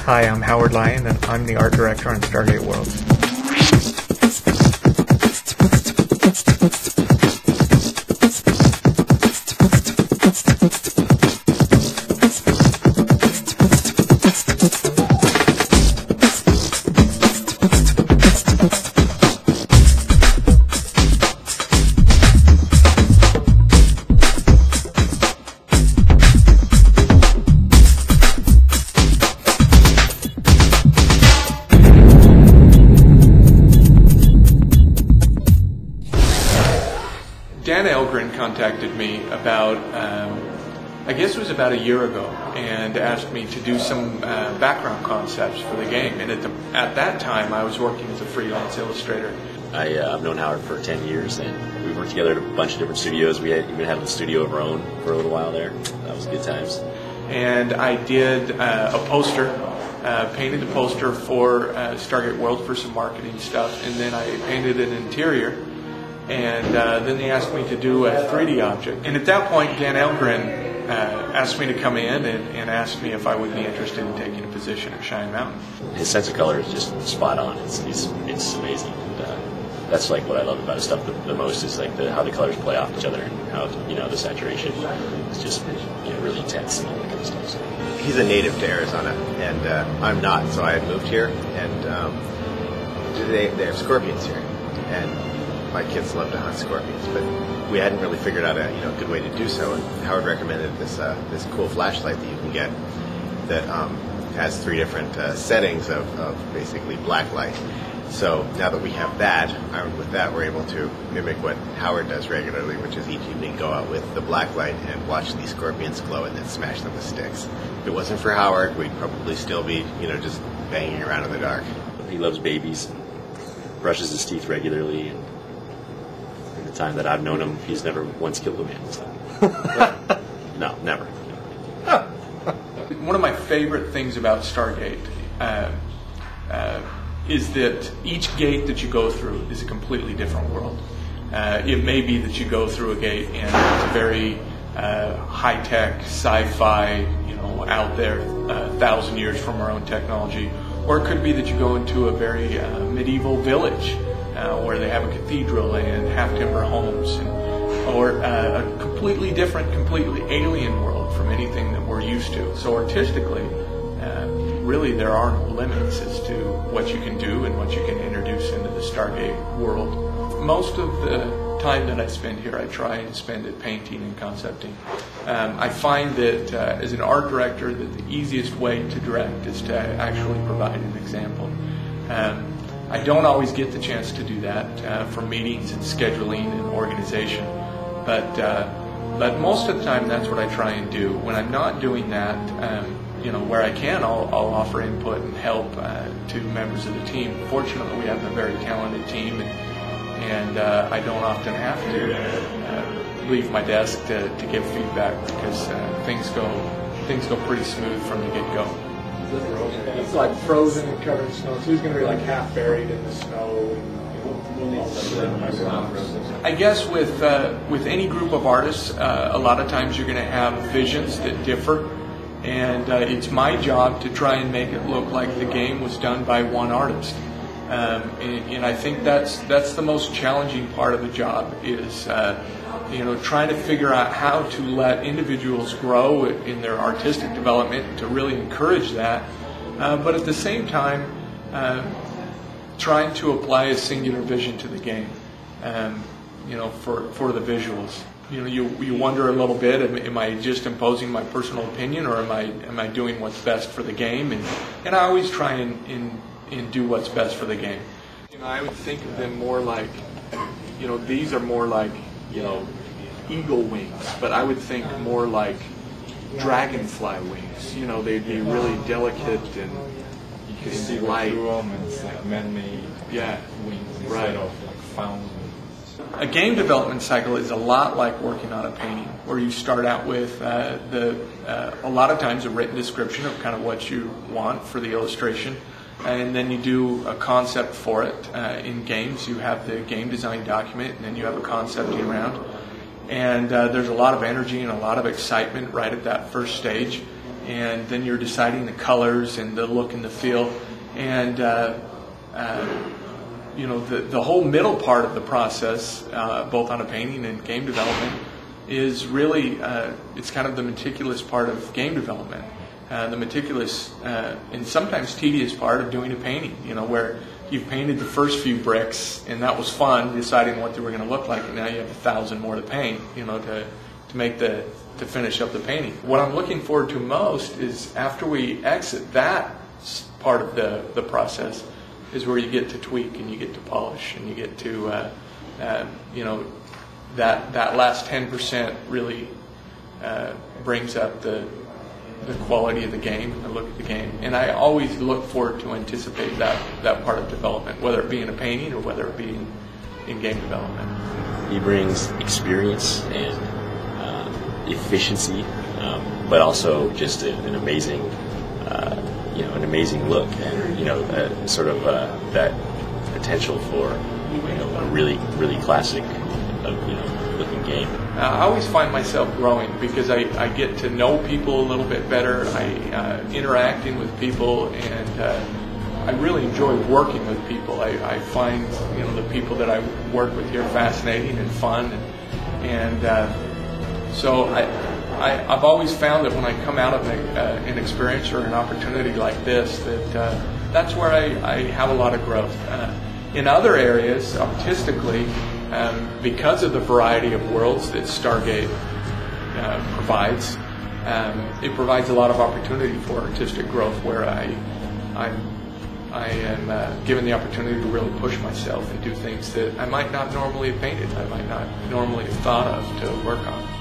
Hi, I'm Howard Lyon, and I'm the art director on Stargate Worlds. Contacted me about, I guess it was about a year ago, and asked me to do some background concepts for the game. And at that time, I was working as a freelance illustrator. I've known Howard for 10 years, and we worked together at a bunch of different studios. We even had a studio of our own for a little while there. That was good times. And I did a poster, painted a poster for Stargate World for some marketing stuff, and then I painted an interior. And then they asked me to do a 3D object. And at that point, Dan Elgren asked me to come in and asked me if I would be interested in taking a position at Cheyenne Mountain. His sense of color is just spot on. It's amazing. And, that's like what I love about his stuff the most is like how the colors play off each other and how the saturation is just really intense and all that kind of stuff. So. He's a native to Arizona, and I'm not. So I had moved here, and they have scorpions here, and my kids love to hunt scorpions, but we hadn't really figured out a good way to do so. And Howard recommended this cool flashlight that you can get that has 3 different settings of basically black light. So now that we have that, armed with that, we're able to mimic what Howard does regularly, which is each evening go out with the black light and watch these scorpions glow and then smash them with sticks. If it wasn't for Howard, we'd probably still be just banging around in the dark. He loves babies, brushes his teeth regularly, and in the time that I've known him, he's never once killed a man. So. No, never. One of my favorite things about Stargate is that each gate that you go through is a completely different world. It may be that you go through a gate and it's a very high-tech, sci-fi, out there, 1,000 years from our own technology, or it could be that you go into a very medieval village where they have a cathedral and half-timber homes, or a completely different, completely alien world from anything that we're used to. So artistically, really there are no limits as to what you can do and what you can introduce into the Stargate world. Most of the time that I spend here, I try and spend it painting and concepting. I find that as an art director, that the easiest way to direct is to actually provide an example. I don't always get the chance to do that for meetings and scheduling and organization, but most of the time that's what I try and do. When I'm not doing that, where I can, I'll offer input and help to members of the team. Fortunately, we have a very talented team, and I don't often have to leave my desk to give feedback because things go pretty smooth from the get-go. It's like frozen and covered in snow, so he's going to be like half buried in the snow. I guess with any group of artists, a lot of times you're going to have visions that differ, and it's my job to try and make it look like the game was done by one artist. And I think that's the most challenging part of the job is trying to figure out how to let individuals grow in their artistic development, to really encourage that, but at the same time trying to apply a singular vision to the game, for the visuals. You wonder a little bit, am I just imposing my personal opinion, or am I doing what's best for the game? And I always try and do what's best for the game. I would think of them more like, these are more like, eagle wings, but I would think more like dragonfly wings. They'd be really delicate and you can see light. Them and it's like man-made wings instead of like found wings. A game development cycle is a lot like working on a painting, where you start out with a lot of times a written description of kind of what you want for the illustration, and then you do a concept for it. In games, you have the game design document, and then you have a concepting round. And there's a lot of energy and a lot of excitement right at that first stage. and then you're deciding the colors and the look and the feel, and you know, the whole middle part of the process, both on a painting and game development, is really it's kind of the meticulous part of game development, the meticulous and sometimes tedious part of doing a painting. You know, where you've painted the first few bricks and that was fun, deciding what they were going to look like, and now you have 1,000 more to paint. You know, to finish up the painting. What I'm looking forward to most is after we exit that part of the process, is where you get to tweak and you get to polish and you get to you know, that last 10% really brings up the quality of the game and the look of the game. And I always look forward to anticipate that part of development, whether it be in a painting or whether it be in game development. He brings experience and efficiency, but also just an amazing, you know, an amazing look, and you know, sort of that potential for, you know, a really classic, you know, looking game. I always find myself growing because I get to know people a little bit better. I interacting with people, and I really enjoy working with people. I find, you know, the people that I work with here fascinating and fun, and so I've always found that when I come out of an experience or an opportunity like this, that that's where I have a lot of growth. In other areas, artistically, because of the variety of worlds that Stargate provides, it provides a lot of opportunity for artistic growth, where I am given the opportunity to really push myself and do things that I might not normally have painted, I might not normally have thought of to work on.